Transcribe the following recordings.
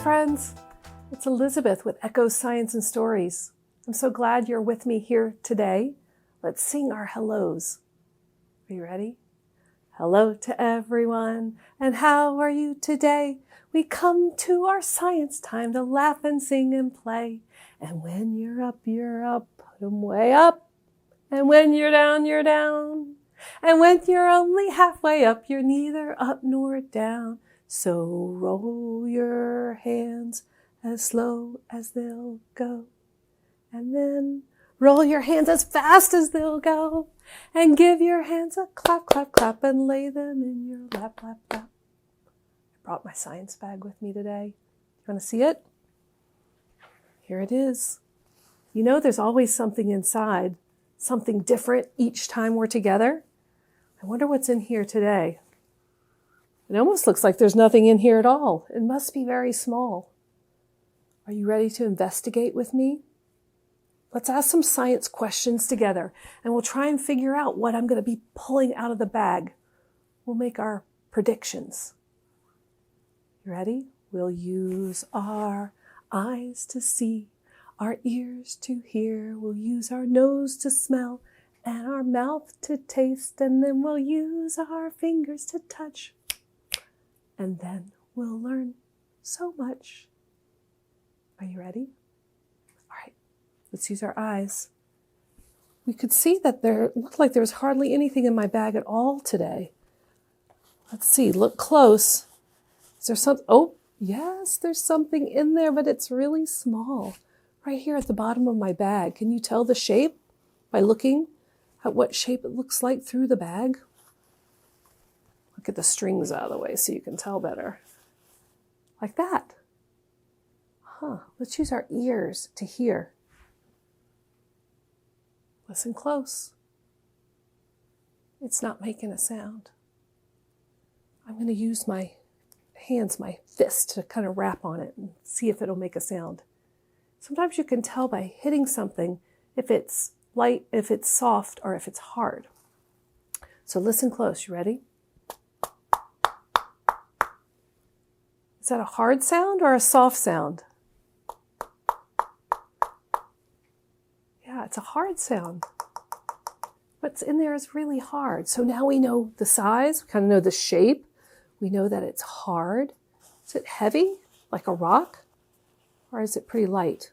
friends. It's Elizabeth with Echoes Science and Stories. I'm so glad you're with me here today. Let's sing our hellos. Are you ready? Hello to everyone, and how are you today? We come to our science time to laugh and sing and play. And when you're up, put 'em way up. And when you're down, you're down. And when you're only halfway up, you're neither up nor down. So roll your hands as slow as they'll go. And then roll your hands as fast as they'll go. And give your hands a clap, clap, clap, and lay them in your lap, lap, lap. I brought my science bag with me today. You want to see it? Here it is. You know there's always something inside, something different each time we're together. I wonder what's in here today. It almost looks like there's nothing in here at all. It must be very small. Are you ready to investigate with me? Let's ask some science questions together, and we'll try and figure out what I'm going to be pulling out of the bag. We'll make our predictions. You ready? We'll use our eyes to see, our ears to hear. We'll use our nose to smell and our mouth to taste, and then we'll use our fingers to touch. And then we'll learn so much. Are you ready? All right, let's use our eyes. We could see that it looked like there was hardly anything in my bag at all today. Let's see, look close. Is there something? Oh, yes, there's something in there, but it's really small. Right here at the bottom of my bag. Can you tell the shape by looking at what shape it looks like through the bag? Get the strings out of the way so you can tell better. Like that. Let's use our ears to hear. Listen close. It's not making a sound. I'm going to use my hands, my fist, to kind of rap on it and see if it'll make a sound. Sometimes you can tell by hitting something if it's light, if it's soft, or if it's hard. So listen close. You ready? Is that a hard sound or a soft sound? Yeah, it's a hard sound. What's in there is really hard. So now we know the size, we kind of know the shape. We know that it's hard. Is it heavy, like a rock? Or is it pretty light?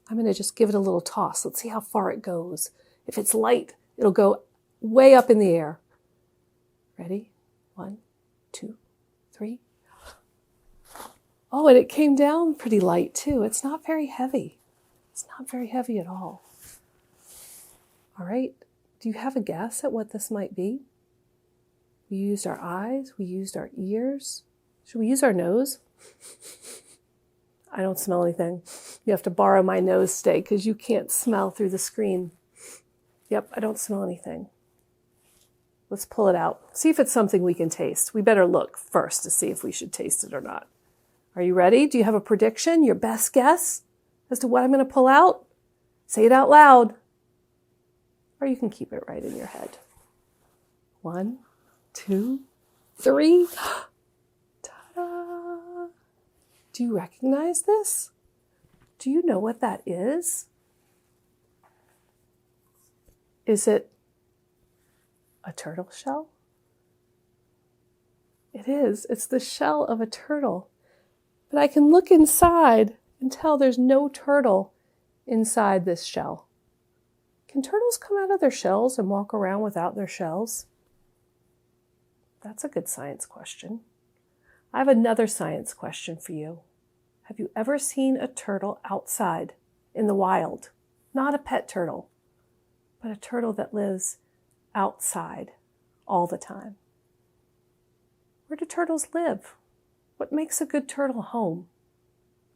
I'm going to just give it a little toss. Let's see how far it goes. If it's light, it'll go way up in the air. Ready? 1, 2, 3. Oh, and it came down pretty light too. It's not very heavy. It's not very heavy at all. All right. Do you have a guess at what this might be? We used our eyes. We used our ears. Should we use our nose? I don't smell anything. You have to borrow my nose today because you can't smell through the screen. Yep, I don't smell anything. Let's pull it out. See if it's something we can taste. We better look first to see if we should taste it or not. Are you ready? Do you have a prediction, your best guess as to what I'm going to pull out? Say it out loud. Or you can keep it right in your head. 1, 2, 3. Ta-da! Do you recognize this? Do you know what that is? Is it a turtle shell? It is. It's the shell of a turtle. But I can look inside and tell there's no turtle inside this shell. Can turtles come out of their shells and walk around without their shells? That's a good science question. I have another science question for you. Have you ever seen a turtle outside in the wild? Not a pet turtle, but a turtle that lives outside all the time. Where do turtles live? What makes a good turtle home?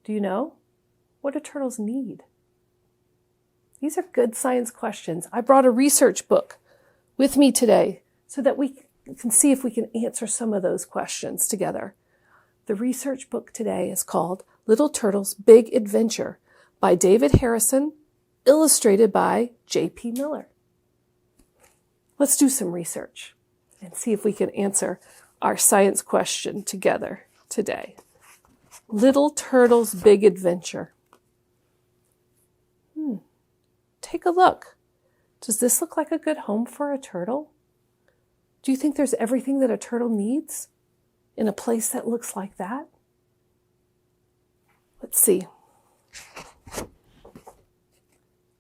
Do you know? What do turtles need? These are good science questions. I brought a research book with me today so that we can see if we can answer some of those questions together. The research book today is called Little Turtles' Big Adventure by David Harrison, illustrated by J.P. Miller. Let's do some research and see if we can answer our science question together today. Little Turtle's Big Adventure. Take a look. Does this look like a good home for a turtle? Do you think there's everything that a turtle needs in a place that looks like that? Let's see.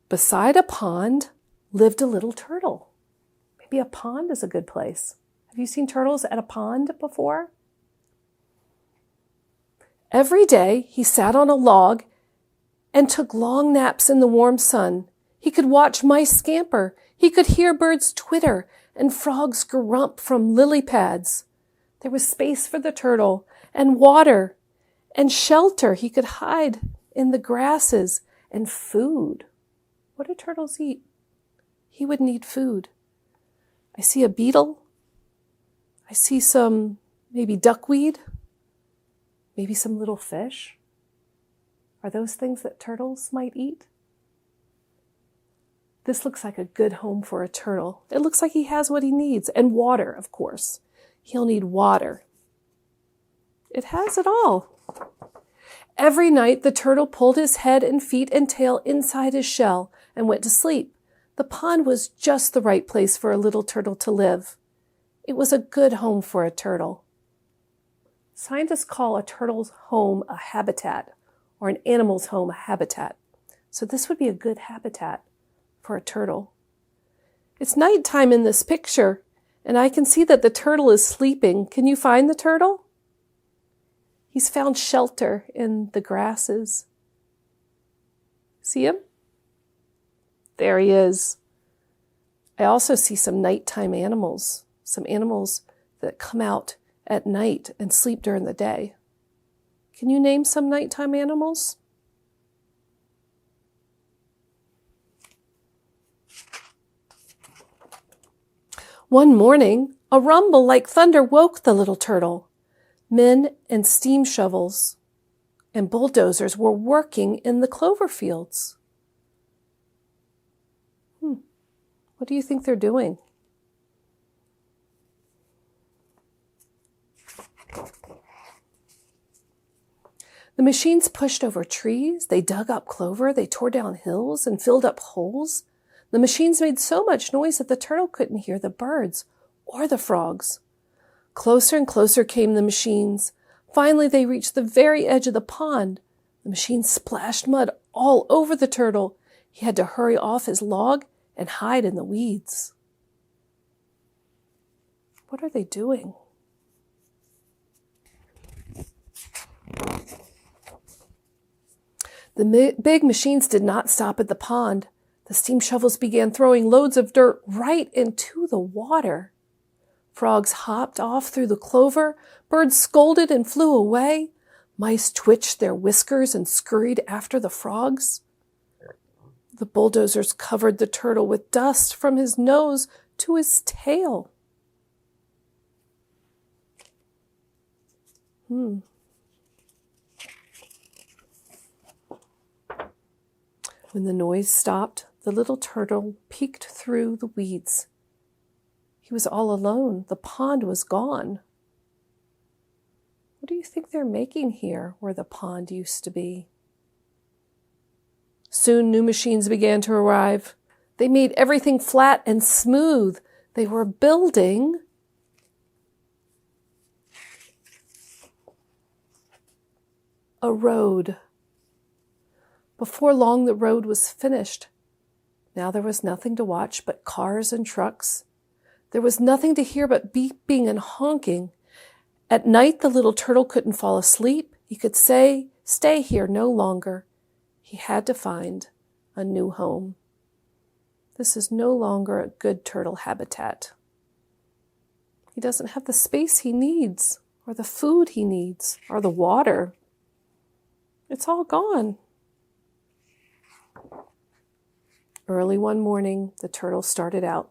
Beside a pond lived a little turtle. Maybe a pond is a good place. Have you seen turtles at a pond before? Every day he sat on a log and took long naps in the warm sun. He could watch mice scamper. He could hear birds twitter and frogs grump from lily pads. There was space for the turtle and water and shelter. He could hide in the grasses and food. What do turtles eat? He would need food. I see a beetle. I see some maybe duckweed, maybe some little fish. Are those things that turtles might eat? This looks like a good home for a turtle. It looks like he has what he needs, and water, of course. He'll need water. It has it all. Every night, the turtle pulled his head and feet and tail inside his shell and went to sleep. The pond was just the right place for a little turtle to live. It was a good home for a turtle. Scientists call a turtle's home a habitat, or an animal's home a habitat. So this would be a good habitat for a turtle. It's nighttime in this picture, and I can see that the turtle is sleeping. Can you find the turtle? He's found shelter in the grasses. See him? There he is. I also see some nighttime animals, some animals that come out at night and sleep during the day. Can you name some nighttime animals? One morning, a rumble like thunder woke the little turtle. Men and steam shovels and bulldozers were working in the clover fields. What do you think they're doing? The machines pushed over trees, they dug up clover, they tore down hills and filled up holes. The machines made so much noise that the turtle couldn't hear the birds or the frogs. Closer and closer came the machines. Finally, they reached the very edge of the pond. The machines splashed mud all over the turtle. He had to hurry off his log and hide in the weeds. What are they doing? The big machines did not stop at the pond. The steam shovels began throwing loads of dirt right into the water. Frogs hopped off through the clover. Birds scolded and flew away. Mice twitched their whiskers and scurried after the frogs. The bulldozers covered the turtle with dust from his nose to his tail. When the noise stopped, the little turtle peeked through the weeds. He was all alone. The pond was gone. What do you think they're making here where the pond used to be? Soon new machines began to arrive. They made everything flat and smooth. They were building a road. Before long, the road was finished. Now there was nothing to watch but cars and trucks. There was nothing to hear but beeping and honking. At night, the little turtle couldn't fall asleep. He could stay here no longer. He had to find a new home. This is no longer a good turtle habitat. He doesn't have the space he needs, or the food he needs, or the water. It's all gone. Early one morning, the turtle started out.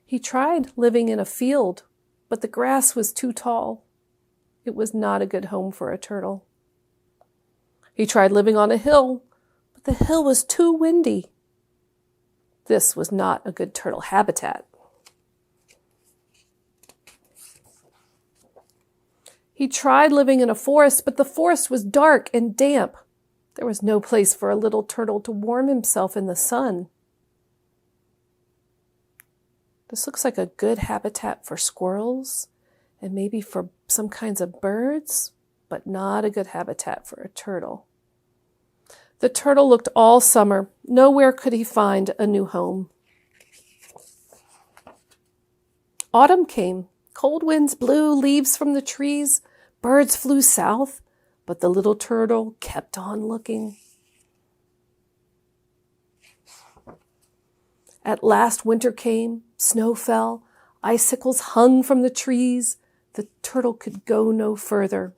He tried living in a field, but the grass was too tall. It was not a good home for a turtle. He tried living on a hill, but the hill was too windy. This was not a good turtle habitat. He tried living in a forest, but the forest was dark and damp. There was no place for a little turtle to warm himself in the sun. This looks like a good habitat for squirrels and maybe for some kinds of birds, but not a good habitat for a turtle. The turtle looked all summer. Nowhere could he find a new home. Autumn came. Cold winds blew leaves from the trees. Birds flew south, but the little turtle kept on looking. At last winter came. Snow fell. Icicles hung from the trees. The turtle could go no further.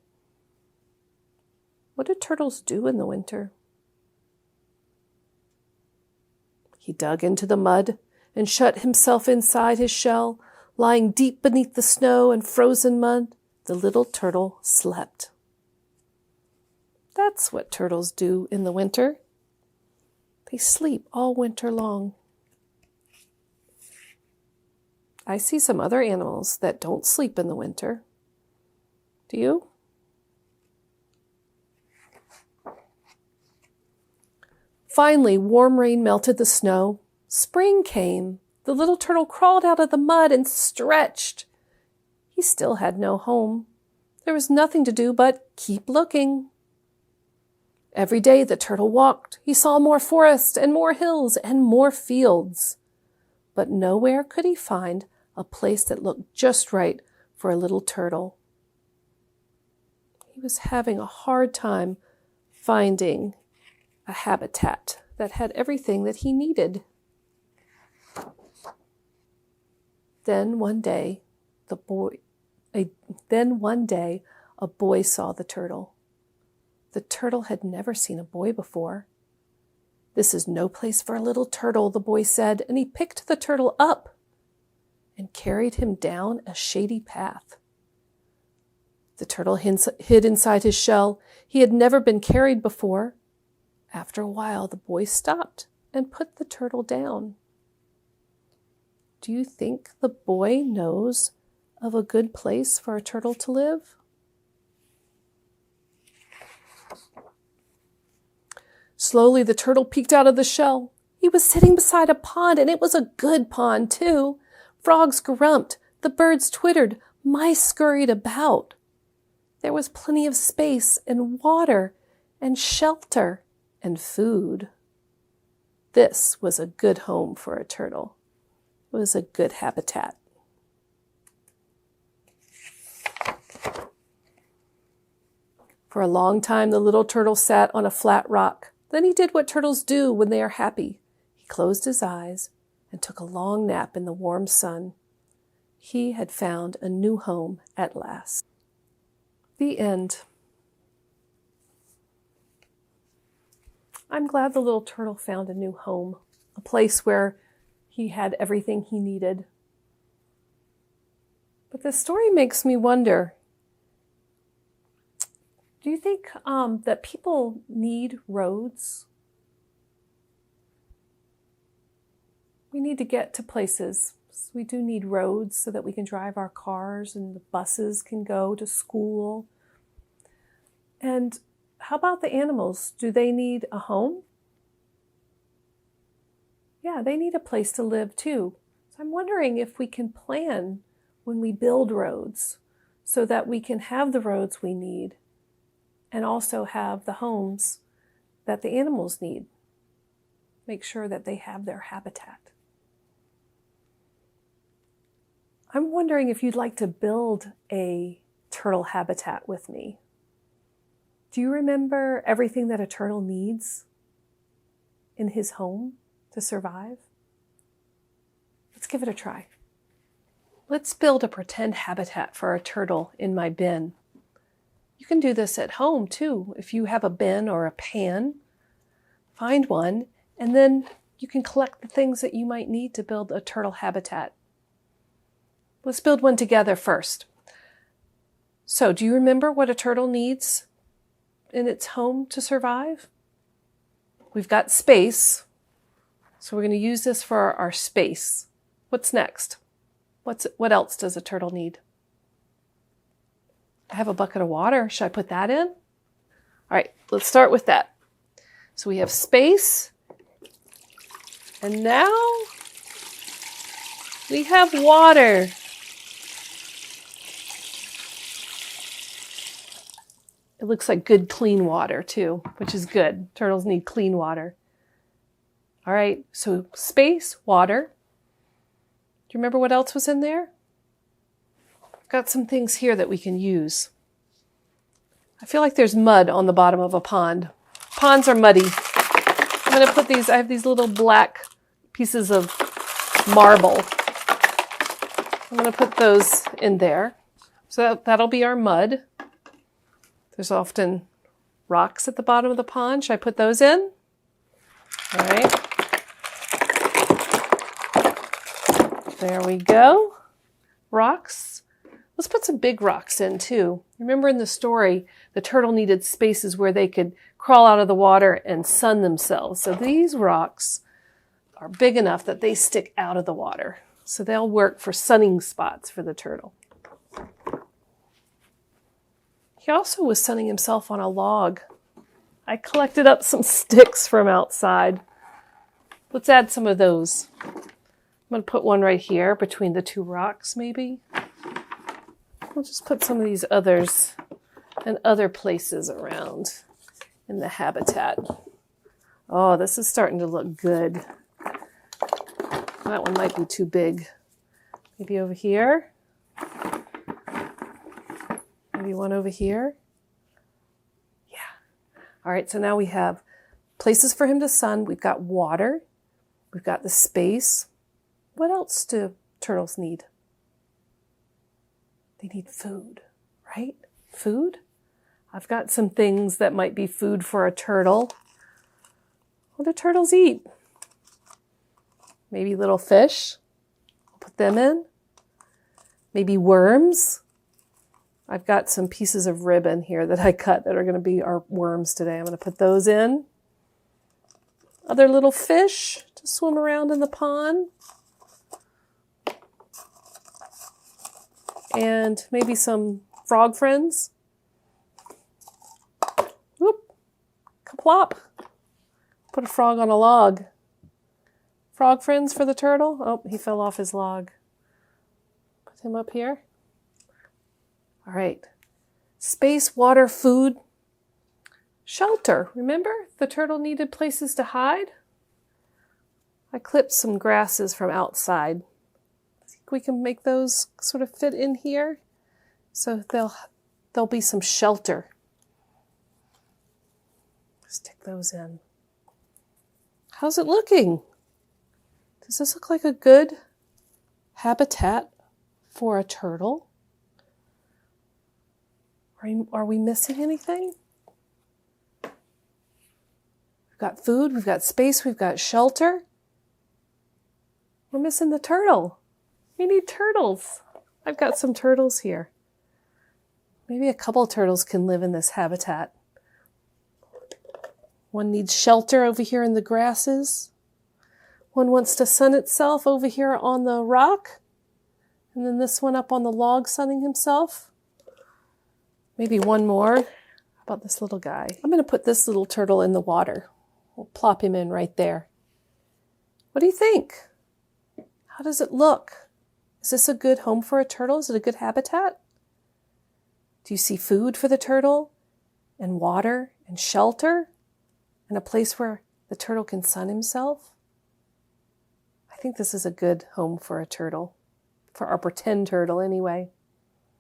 What do turtles do in the winter? He dug into the mud and shut himself inside his shell. Lying deep beneath the snow and frozen mud, the little turtle slept. That's what turtles do in the winter. They sleep all winter long. I see some other animals that don't sleep in the winter. Do you? Finally, warm rain melted the snow. Spring came. The little turtle crawled out of the mud and stretched. He still had no home. There was nothing to do but keep looking. Every day the turtle walked. He saw more forest and more hills and more fields. But nowhere could he find a place that looked just right for a little turtle. He was having a hard time finding a habitat that had everything that he needed. Then one day, a boy saw the turtle. The turtle had never seen a boy before. "This is no place for a little turtle," the boy said, and he picked the turtle up and carried him down a shady path. The turtle hid inside his shell. He had never been carried before. After a while, the boy stopped and put the turtle down. Do you think the boy knows of a good place for a turtle to live? Slowly, the turtle peeked out of the shell. He was sitting beside a pond, and it was a good pond, too. Frogs grumped, the birds twittered, mice scurried about. There was plenty of space and water and shelter and food. This was a good home for a turtle. It was a good habitat. For a long time, the little turtle sat on a flat rock. Then he did what turtles do when they are happy. He closed his eyes and took a long nap in the warm sun. He had found a new home at last. The end. I'm glad the little turtle found a new home, a place where he had everything he needed. But the story makes me wonder, do you think that people need roads? We need to get to places. We do need roads so that we can drive our cars and the buses can go to school. And how about the animals? Do they need a home? Yeah, they need a place to live too. So I'm wondering if we can plan when we build roads so that we can have the roads we need and also have the homes that the animals need. Make sure that they have their habitat. I'm wondering if you'd like to build a turtle habitat with me. Do you remember everything that a turtle needs in his home to survive? Let's give it a try. Let's build a pretend habitat for a turtle in my bin. You can do this at home too. If you have a bin or a pan, find one, and then you can collect the things that you might need to build a turtle habitat. Let's build one together first. So, do you remember what a turtle needs in its home to survive? We've got space, so we're going to use this for our space. What's next? What else does a turtle need? have a bucket of water. Should I put that in? All right, let's start with that. So we have space. And now we have water. It looks like good, clean water too, which is good. Turtles need clean water. All right, so space, water. Do you remember what else was in there? I've got some things here that we can use. I feel like there's mud on the bottom of a pond. Ponds are muddy. I'm going to put these, I have these little black pieces of marble. I'm going to put those in there. So that'll be our mud. There's often rocks at the bottom of the pond. Should I put those in? All right. There we go. Rocks. Let's put some big rocks in too. Remember in the story, the turtle needed spaces where they could crawl out of the water and sun themselves. So these rocks are big enough that they stick out of the water. So they'll work for sunning spots for the turtle. He also was sunning himself on a log. I collected up some sticks from outside. Let's add some of those. I'm going to put one right here between the two rocks maybe. We'll just put some of these others in other places around in the habitat. Oh, this is starting to look good. That one might be too big. Maybe over here. Maybe one over here. Yeah. All right, so now we have places for him to sun. We've got water. We've got the space. What else do turtles need? They need food, right? Food? I've got some things that might be food for a turtle. What do turtles eat? Maybe little fish. I'll put them in. Maybe worms. I've got some pieces of ribbon here that I cut that are going to be our worms today. I'm going to put those in. Other little fish to swim around in the pond. And maybe some frog friends. Whoop. Kaplop. Put a frog on a log. Frog friends for the turtle. Oh, he fell off his log. Put him up here. All right. Space, water, food, shelter. Remember, the turtle needed places to hide. I clipped some grasses from outside. We can make those sort of fit in here. So there'll be some shelter. Stick those in. How's it looking? Does this look like a good habitat for a turtle? Are we missing anything? We've got food, we've got space, we've got shelter. We're missing the turtle. We need turtles. I've got some turtles here. Maybe a couple of turtles can live in this habitat. One needs shelter over here in the grasses. One wants to sun itself over here on the rock. And then this one up on the log sunning himself. Maybe one more. How about this little guy? I'm going to put this little turtle in the water. We'll plop him in right there. What do you think? How does it look? Is this a good home for a turtle? Is it a good habitat? Do you see food for the turtle and water and shelter and a place where the turtle can sun himself? I think this is a good home for a turtle, for our pretend turtle anyway.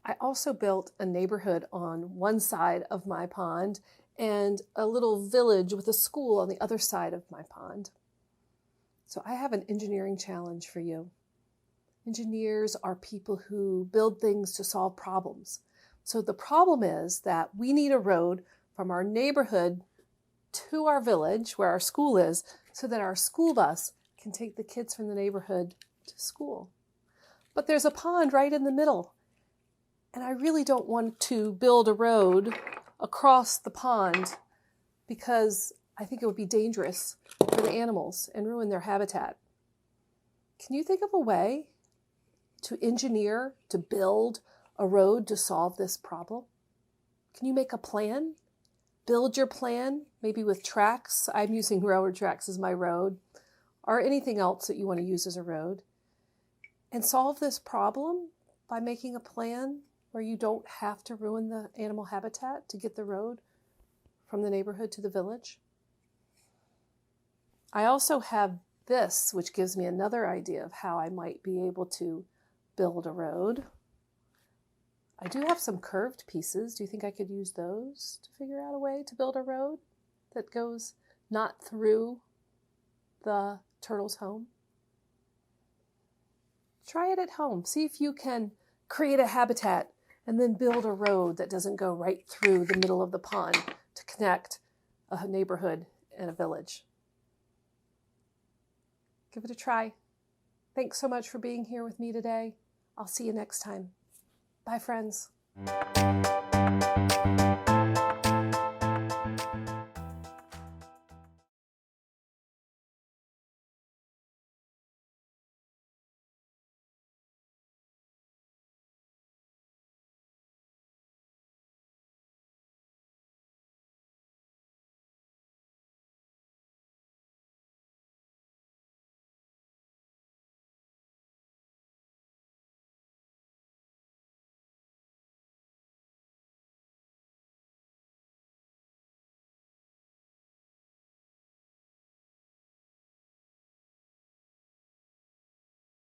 I also built a neighborhood on one side of my pond and a little village with a school on the other side of my pond. So I have an engineering challenge for you. Engineers are people who build things to solve problems. So the problem is that we need a road from our neighborhood to our village, where our school is, so that our school bus can take the kids from the neighborhood to school. But there's a pond right in the middle, and I really don't want to build a road across the pond because I think it would be dangerous for the animals and ruin their habitat. Can you think of a way to engineer, to build a road to solve this problem? Can you make a plan? Build your plan, maybe with tracks. I'm using railroad tracks as my road, or anything else that you want to use as a road. And solve this problem by making a plan where you don't have to ruin the animal habitat to get the road from the neighborhood to the village. I also have this, which gives me another idea of how I might be able to build a road. I do have some curved pieces. Do you think I could use those to figure out a way to build a road that goes not through the turtle's home? Try it at home. See if you can create a habitat and then build a road that doesn't go right through the middle of the pond to connect a neighborhood and a village. Give it a try. Thanks so much for being here with me today. I'll see you next time. Bye, friends.